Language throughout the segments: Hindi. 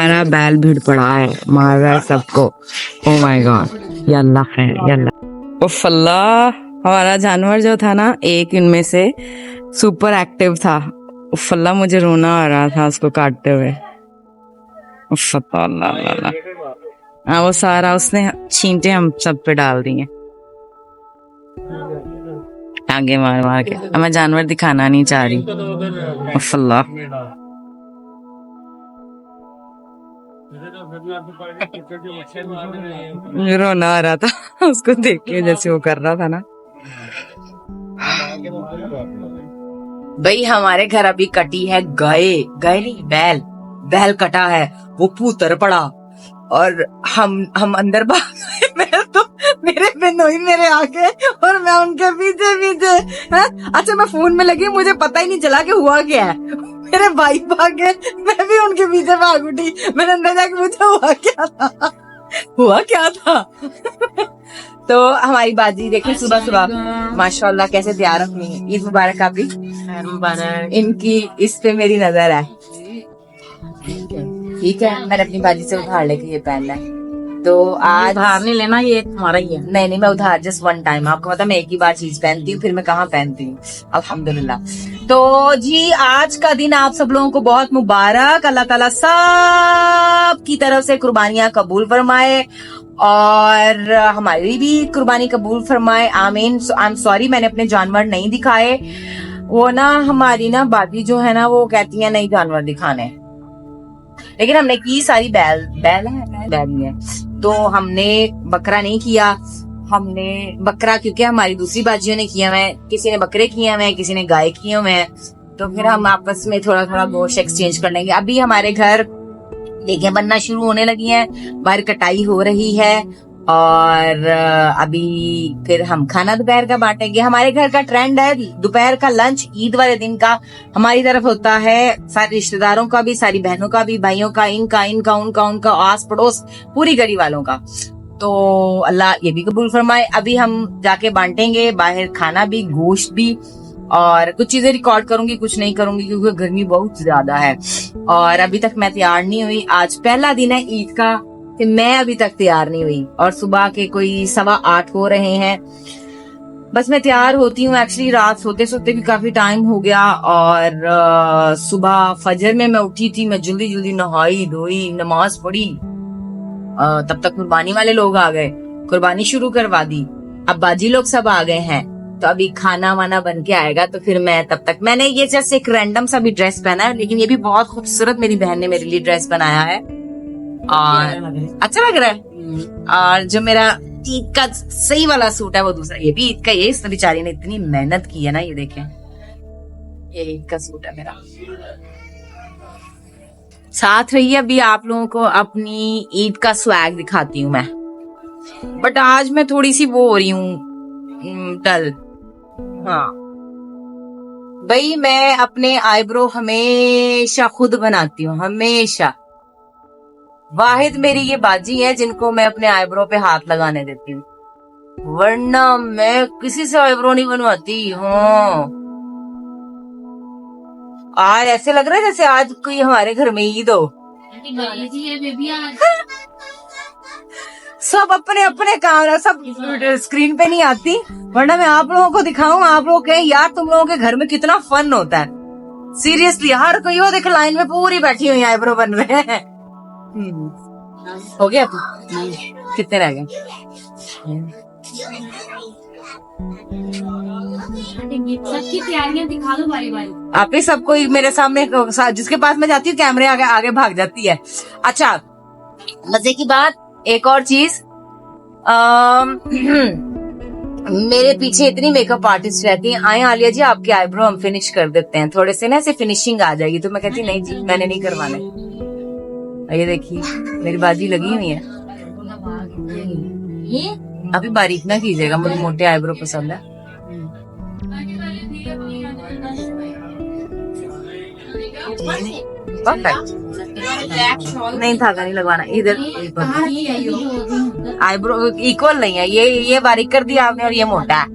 सारा बैल भीड़ पड़ा है, मार रहा है सबको। ओ माय गॉड, यल्ला है यल्ला। उफ अल्लाह, हमारा जानवर जो था ना, एक इनमें से सुपर एक्टिव था। उफ अल्लाह, मुझे रोना आ रहा था उसको काटते हुए। उफ अल्लाह, हाँ वो सारा उसने छींटे हम सब पे डाल दिए, आगे मार मार के। अब मैं जानवर दिखाना नहीं चाह रही। उफ अल्लाह, मुझे रोना आ रहा था उसको देख के, जैसे वो कर रहा था ना। भाई हमारे घर अभी कटी है गाय, गाय नहीं बैल, बैल कटा है, वो पूतर पड़ा और हम अंदर भाग गए। मैं तो, मेरे बिनोई मेरे आगे और मैं उनके पीछे पीछे। अच्छा मैं फोन में लगी, मुझे पता ही नहीं चला कि हुआ क्या है। मेरे भाई भाग गए, मैं भी उनके पीछे भाग उठी। मैंने अंदर जाके पूछा हुआ क्या था, हुआ क्या था। तो हमारी बाजी देखिए सुबह सुबह माशाल्लाह कैसे तैयार अपनी। ईद मुबारक आप भी। इनकी इस पे मेरी नजर है, ठीक है। मैंने अपनी बाजी से उधार लेके ये पहनना है, तो आज उधार नहीं लेना, ये तुम्हारा ही है। नहीं मैं उधार जस्ट वन टाइम, आपको पता मैं एक ही बार चीज पहनती हूँ, फिर मैं कहाँ पहनती हूँ अल्हम्दुलिल्लाह। तो जी आज का दिन आप सब लोगों को बहुत मुबारक, अल्लाह ताला सब की तरफ से कुर्बानियां कबूल फरमाए और हमारी भी कुर्बानी कबूल फरमाए, आमीन। आई एम सॉरी मैंने अपने जानवर नहीं दिखाए, वो ना हमारी ना बाजी जो है ना वो कहती है नहीं जानवर दिखाने, लेकिन हमने की सारी बैल ही है। तो हमने बकरा नहीं किया, हमने बकरा क्योंकि हमारी दूसरी बाजियों ने किया हुआ है, किसी ने बकरे किए हुए हैं, किसी ने गाय किए हुए हैं, तो फिर हम आपस में थोड़ा थोड़ा गोश्त एक्सचेंज कर लेंगे। अभी हमारे घर देखें बनना शुरू होने लगी है, बाहर कटाई हो रही है और अभी फिर हम खाना दोपहर का बांटेंगे। हमारे घर का ट्रेंड है दोपहर का लंच ईद वाले दिन का हमारी तरफ होता है, सारे रिश्तेदारों का भी, सारी बहनों का भी, भाइयों का, इनका उनका आस पड़ोस पूरी गली वालों का। तो अल्लाह ये भी कबूल फरमाए। अभी हम जाके बांटेंगे बाहर खाना भी, गोश्त भी, और कुछ चीजें रिकॉर्ड करूंगी, कुछ नहीं करूंगी क्योंकि गर्मी बहुत ज्यादा है और अभी तक मैं तैयार नहीं हुई। आज पहला दिन है ईद का कि मैं अभी तक तैयार नहीं हुई और सुबह के कोई 8:15 हो रहे हैं, बस मैं तैयार होती हूँ। एक्चुअली रात सोते सोते भी काफी टाइम हो गया और सुबह फजर में मैं उठी थी, मैं जल्दी जल्दी नहाई धोई, नमाज पढ़ी, तब तक कुर्बानी वाले लोग आ गए, कुर्बानी शुरू करवा दी। अब बाजी लोग सब आ गए हैं, तो अभी खाना वाना बन के आएगा, तो फिर मैं तब तक, मैंने ये जस्ट एक रैंडम सा भी ड्रेस पहना है, लेकिन ये भी बहुत खूबसूरत मेरी बहन ने मेरे लिए ड्रेस बनाया है और अच्छा लग रहा है। और जो मेरा ईद का सही वाला सूट है वो दूसरा, ये भी ईद का, ये इस बेचारी ने इतनी मेहनत की है ना, ये देखें ये ईद का सूट है मेरा। साथ रहिए, अभी आप लोगों को अपनी ईद का स्वैग दिखाती हूँ मैं, बट आज मैं थोड़ी सी वो हो रही हूँ डल। हाँ भाई मैं अपने आईब्रो हमेशा खुद बनाती हूँ, हमेशा। वाहिद मेरी ये बाजी है जिनको मैं अपने आईब्रो पे हाथ लगाने देती हूँ, वरना मैं किसी से आईब्रो नहीं बनवाती हूँ। आज ऐसे लग रहा है जैसे आज कोई हमारे घर में ईद हो। सब अपने अपने काम, सब स्क्रीन पे नहीं आती, वरना मैं आप लोगों को दिखाऊं, आप लोग कहें यार तुम लोगों के घर में कितना फन होता है। सीरियसली हर कोई वो देख लाइन में पूरी बैठी हुई आईब्रो बन रहे हैं। हो गया तू? कितने रह गए? सबकी तैयारियां दिखा दो बारी बारी। आप ही सबको मेरे सामने, जिसके पास मैं जाती हूँ कैमरे आगे आगे भाग जाती है। अच्छा मजे की बात एक और चीज, मेरे पीछे इतनी मेकअप आर्टिस्ट रहती हैं, आए आलिया जी आपके आईब्रो हम फिनिश कर देते हैं, थोड़े से ना ऐसे फिनिशिंग आ जाएगी, तो मैं कहती नहीं जी मैंने नहीं करवाने। ये देखिए मेरी बाजी लगी हुई है, अभी बारीक ना कीजिएगा, मुझे मोटे आईब्रो पसंद है। नहीं धागा नहीं लगवाना, इधर आईब्रो इक्वल नहीं है, ये बारीक कर दिया आपने और ये मोटा है।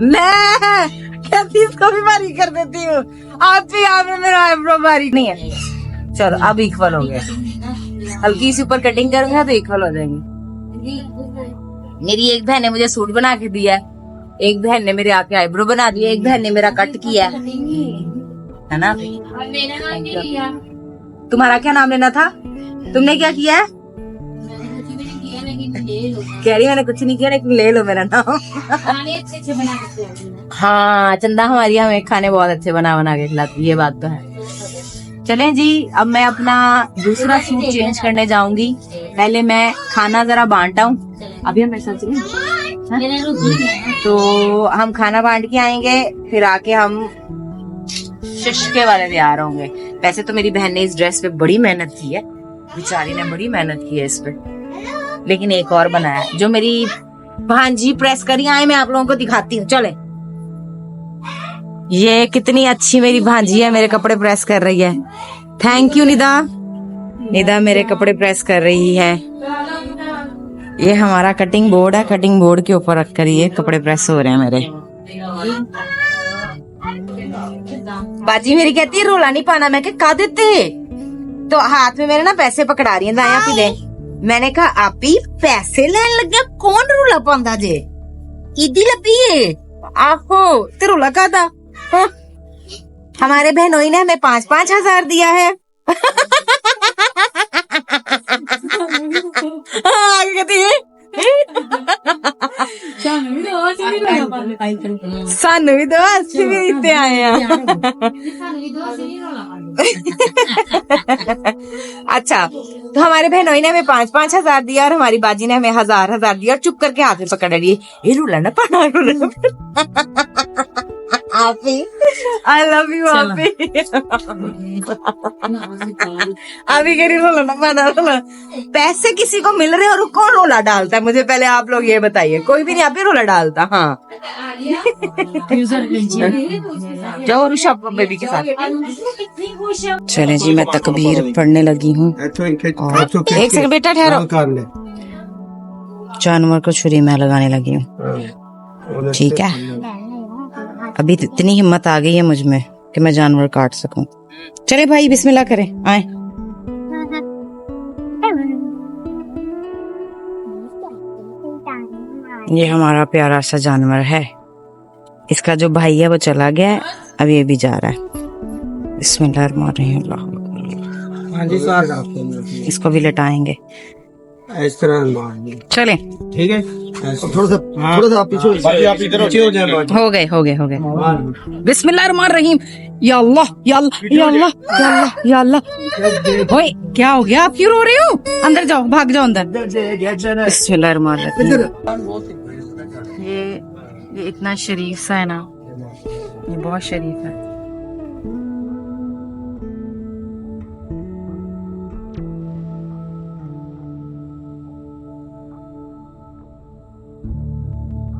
मैं कहती इसको भी बारीक कर देती हूँ, आप भी यहाँ पे मेरा आईब्रो बारीक नहीं है। चलो अब इक्वल हो गया, हल्की सी ऊपर कटिंग करूंगा तो इक्वल हो जाएंगे। मेरी एक बहन ने मुझे सूट बना के दिया है, एक बहन ने मेरे आके आईब्रो बना दिया, एक बहन ने मेरा कट किया है ना। तुम्हारा क्या नाम लेना था, तुमने क्या किया है? कह रही मैंने कुछ नहीं किया लेकिन ले लो मेरा नाम। हाँ चंदा हमारी हमें खाने बहुत अच्छे बना के खिलाती, ये बात तो है। चलें जी, अब मैं अपना दूसरा सूट चेंज करने जाऊंगी। पहले मैं खाना जरा बांटा हूँ, अभी हम ऐसा चलें तो हम खाना बांट के आएंगे, फिर आके हम शिशके वाले तैयार होंगे। वैसे तो मेरी बहन ने इस ड्रेस पे बड़ी मेहनत की है, बेचारी ने बड़ी मेहनत की है इस पे, लेकिन एक और बनाया है जो मेरी भांजी प्रेस करी आए, मैं आप लोगों को दिखाती हूँ। चले, ये कितनी अच्छी मेरी भांजी है, मेरे कपड़े प्रेस कर रही है। थैंक यू निदा, निदा मेरे कपड़े प्रेस कर रही है। ये हमारा कटिंग बोर्ड है, कटिंग बोर्ड के ऊपर रखकर ये कपड़े प्रेस हो रहे हैं मेरे। बाजी मेरी कहती है रोला नहीं पाना, मैं क्या देते, तो हाथ में मेरे ना पैसे पकड़ा रही है दाया पी दे। मैंने कहा आप ही पैसे लेने लग गया, कौन रोला पांदा जे, इदी लपी है आहो ते रोला का था। हाँ? हमारे बहनोई ने हमें 5-5 हजार दिया है। आगे कहती है सानू भी दो, अस्सी भी इतने आए हैं। अच्छा, तो हमारे बहनोई ने हमें 5-5 हजार दिया और हमारी बाजी ने हमें 1000 दिया और चुप करके हाथ में पकड़ लिए। ये रूला ना पाना, रूला ना आपी, आई लव यू आपी। अभी कह रही रोला ना पाना, रोला पैसे किसी को मिल रहे और कौन रोला डालता है, मुझे पहले आप लोग ये बताइए। कोई भी नहीं आप ही रोला डालता। हाँ जाओ ऋषभ बेबी के साथ। चले जी, मैं तकबीर पढ़ने लगी हूँ। एक सेकंड बेटा ठहरो, जानवर को छुरी मैं लगाने लगी हूँ, ठीक है। अभी इतनी हिम्मत आ गई है मुझ में कि मैं जानवर काट सकूं। चले भाई बिस्मिल्लाह करें, आए। ये हमारा प्यारा सा जानवर है, इसका जो भाई है वो चला गया है, अब ये भी जा रहा है। बिस्मिल्लाहिर्रहमानिर्रहीम, इसको भी लटाएंगे इस तरह। चले ठीक है, थोड़ा सा आप पीछे हो जाए। हो गए। बिस्मिल्लाहिर्रहमानिर्रहीम, या अल्लाह या अल्लाह या अल्लाह या अल्लाह या अल्लाह। ओए क्या हो गया, आप क्यों रो रहे हो? अंदर जाओ, भाग जाओ अंदर। बिस्मिल्लाहिर्रहमानिर्रहीम। ये इतना शरीफ सा है ना, ये बहुत शरीफ है।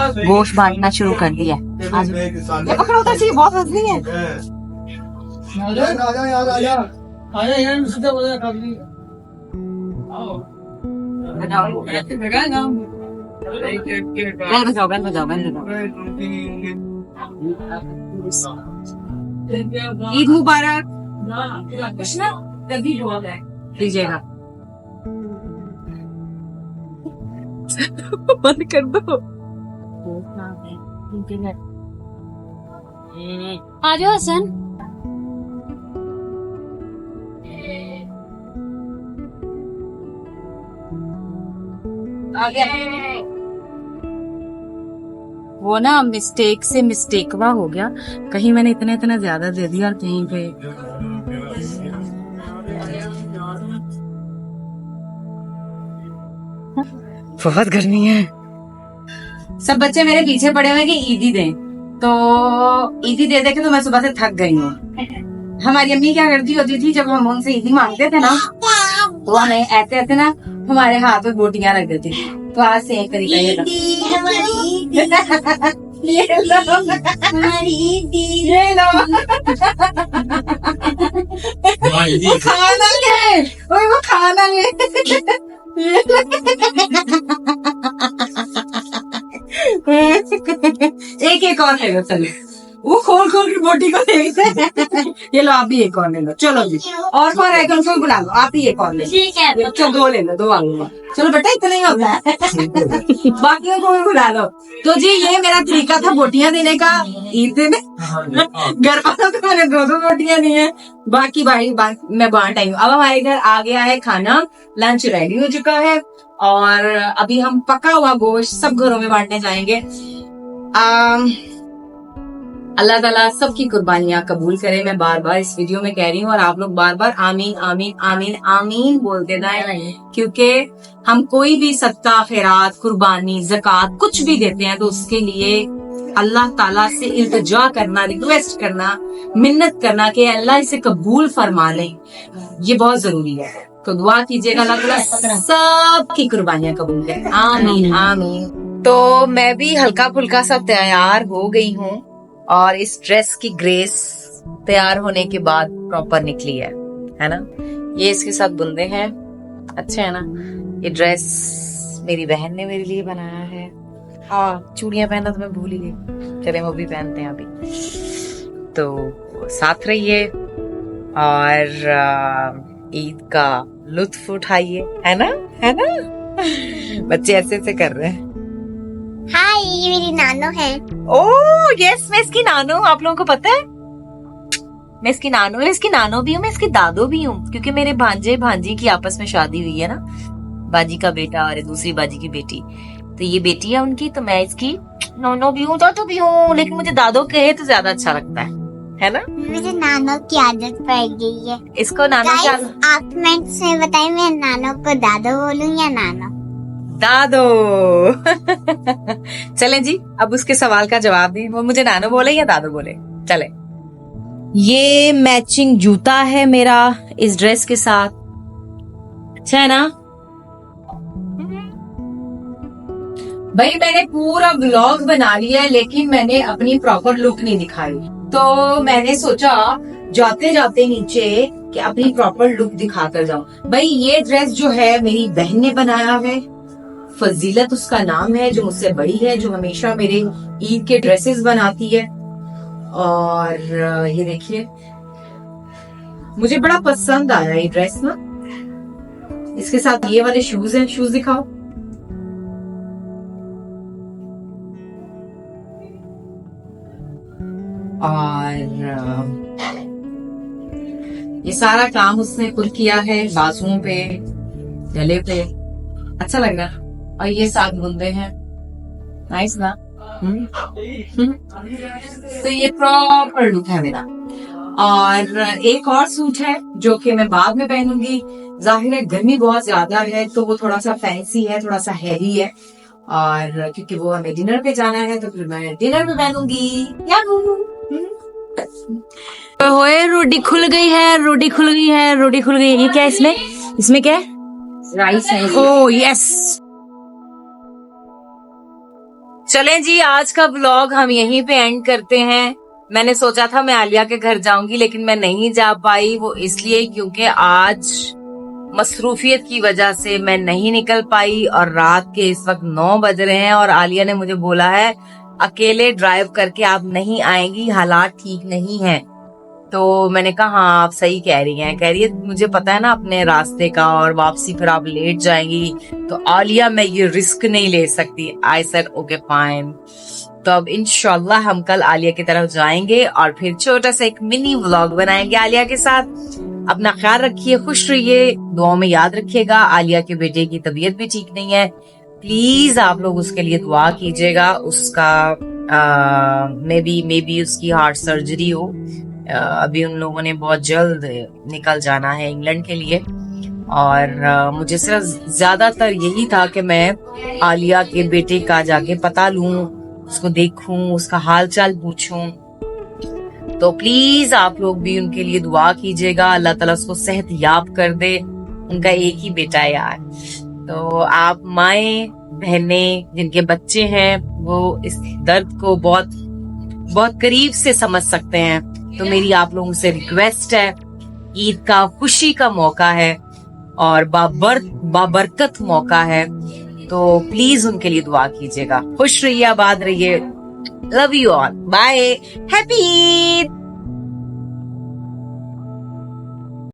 गोश्त बांटना शुरू कर दिया। ये पकड़ो तो सही, बहुत हंसनी है। ईद मुबारक। कुछ ना कभी लीजिएगा, बंद कर दो। आ जाओ हसन। वो ना मिस्टेक से मिस्टेकवा हो गया, कहीं मैंने इतना ज्यादा दे दिया और कहीं पे बहुत गर्मी है। सब बच्चे मेरे पीछे पड़े हुए कि ईदी दें, तो ईदी दे के तो मैं सुबह से थक गई हूँ। हमारी अम्मी क्या करती होती थी, जब हम उनसे ईदी मांगते थे ना, तो हमें ऐसे ना हमारे हाथ में बोटियां रख देती थी। तो आज से एक तरीका ये था, वो खाना है, वो खाना है। एक और है, चलो वो खोल खोल के बोटी को देखते हैं। ये लो आप भी एक और ले लो, चलो जी। और कौन है उनको बुला लो, आप ही एक और ले लो। ठीक है चलो 2 ले लो, 2 आलू। चलो बेटा इतना ही होता है। बाकियों को भी बुला लो। तो जी ये मेरा तरीका था बोटियां देने का ईद में। घर वालों को मैंने 2 बोटियां दी है, बाकी मैं बांट आई हूँ। अब हमारे घर आ गया है खाना, लंच रेडी हो चुका है और अभी हम पका हुआ गोश्त सब घरों में बांटने जाएंगे। अल्लाह ताला सबकी कुर्बानियां कबूल करे। मैं बार बार इस वीडियो में कह रही हूँ और आप लोग बार बार आमीन आमीन आमीन आमीन बोलते जाएं, क्योंकि हम कोई भी सदका खैरात कुर्बानी ज़कात कुछ भी देते हैं तो उसके लिए अल्लाह ताला से इल्तिजा करना, रिक्वेस्ट करना, मिन्नत करना कि अल्लाह इसे कबूल फरमा ले, ये बहुत जरूरी है। तो दुआ कीजिएगा अल्लाह ताला सबकी कुर्बानियां कबूल करे। आमीन आमीन। तो मैं भी हल्का फुल्का सा तैयार हो गई हूँ और इस ड्रेस की ग्रेस तैयार होने के बाद प्रॉपर निकली है ना। ये इसके साथ बुंदे हैं, अच्छे है ना। ये ड्रेस मेरी बहन ने मेरे लिए बनाया है। चूड़ियां पहनना तो मैं भूल ही गई, चले वो भी पहनते हैं अभी। तो साथ रहिए और ईद का लुत्फ उठाइए, है ना, है ना। बच्चे ऐसे ऐसे कर रहे हैं। हाय, ये मेरी नानो है। ओह यस, मैं इसकी नानो हूँ, आप लोगों को पता है। मैं इसकी नानो हूँ, इसकी नानो भी हूँ, मैं इसकी दादो भी हूँ, क्योंकि मेरे भांजे भांजी की आपस में शादी हुई है ना। बाजी का बेटा और दूसरी बाजी की बेटी, तो ये बेटी है उनकी, तो मैं इसकी नोनो भी हूँ, दादो भी हूँ, लेकिन मुझे दादो कहे तो ज्यादा अच्छा लगता है ना। मुझे नानो की आदत पड़ गई है। इसको नानो क्या? आप कमेंट से बताइए मैं नानो को दादो बोलूं या नानो? दादो। चले जी, अब उसके सवाल का जवाब दें, वो मुझे नानो बोले या दादो बोले। चले। ये मैचिंग जूता है मेरा इस ड्रेस के साथ, अच्छा है ना। भाई मैंने पूरा व्लॉग बना लिया है, लेकिन मैंने अपनी प्रॉपर लुक नहीं दिखाई, तो मैंने सोचा जाते जाते नीचे कि अपनी प्रॉपर लुक दिखा कर जाऊं। भाई ये ड्रेस जो है मेरी बहन ने बनाया है, फजीलत उसका नाम है, जो मुझसे बड़ी है, जो हमेशा मेरे ईद के ड्रेसेस बनाती है। और ये देखिए मुझे बड़ा पसंद आया ये ड्रेस ना। इसके साथ ये वाले शूज हैं, शूज दिखाओ। और ये सारा काम उसने खुद किया है, बाजुओं पे, गले पे, अच्छा लग रहा। और ये साथ बुंदे हैं, नाइस ना। तो ये प्रॉपर लुक है मेरा। और एक और सूट है जो कि मैं बाद में पहनूंगी। जाहिर है गर्मी बहुत ज्यादा है तो वो थोड़ा सा फैंसी है, थोड़ा सा हैवी है, और क्योंकि वो हमें डिनर पे जाना है तो फिर मैं डिनर पे पहनूंगी। होए रोटी खुल गई है, रोटी खुल गई है, रोटी खुल गई है। ये क्या है इसमें? इसमें क्या है? राइस है। Oh yes. चलें जी, आज का व्लॉग हम यहीं पे एंड करते हैं। मैंने सोचा था मैं आलिया के घर जाऊंगी, लेकिन मैं नहीं जा पाई। वो इसलिए क्योंकि आज मसरूफियत की वजह से मैं नहीं निकल पाई और रात के इस वक्त 9 बज रहे हैं और आलिया ने मुझे बोला है अकेले ड्राइव करके आप नहीं आएंगी, हालात ठीक नहीं है। तो मैंने कहा हाँ आप सही कह रही हैं। कह रही है मुझे पता है ना अपने रास्ते का, और वापसी फिर आप लेट जाएंगी, तो आलिया मैं ये रिस्क नहीं ले सकती। I said okay fine. तो अब इंशाल्लाह हम कल आलिया की तरफ जाएंगे और फिर छोटा सा एक मिनी व्लॉग बनाएंगे आलिया के साथ। अपना ख्याल रखिए, खुश रहिए, दुआओं में याद रखिएगा। आलिया के बेटे की तबीयत भी ठीक नहीं है, प्लीज आप लोग उसके लिए दुआ कीजिएगा। उसका मे बी उसकी हार्ट सर्जरी हो। अभी उन लोगों ने बहुत जल्द निकल जाना है इंग्लैंड के लिए, और मुझे सिर्फ ज्यादातर यही था कि मैं आलिया के बेटे का जाके पता लूं, उसको देखूं, उसका हाल चाल पूछूं। तो प्लीज आप लोग भी उनके लिए दुआ कीजिएगा, अल्लाह ताला उसको सेहत याब कर दे। उनका एक ही बेटा है यार। तो आप माएं बहनें जिनके बच्चे हैं वो इस दर्द को बहुत बहुत करीब से समझ सकते हैं। तो मेरी आप लोगों से रिक्वेस्ट है, ईद का खुशी का मौका है और बाबरकत मौका है, तो प्लीज उनके लिए दुआ कीजिएगा। खुश रहिए, आबाद रहिए। Love you all, bye, happy Eid.